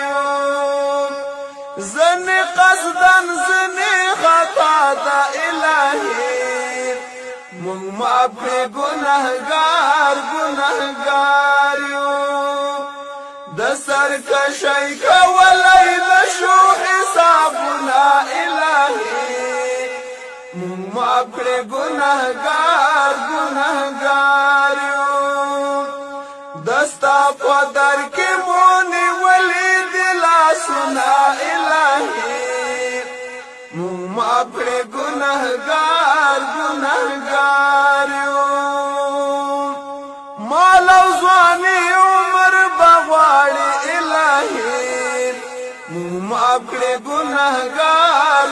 یو زنی قصدن زنی خطا دا الہی مونږ معاف کړې ګناهګار یو د سرکشۍ کولی نشو حسابونه الهي مونږ معاف کړې ګناهګار یو دستا په در کې مو نیولې دي لاسونه الهي مونږ معاف کړې ګناهګار یو مال او ځواني عمر بغواړي الهي مونږ معاف کړې ګناهګار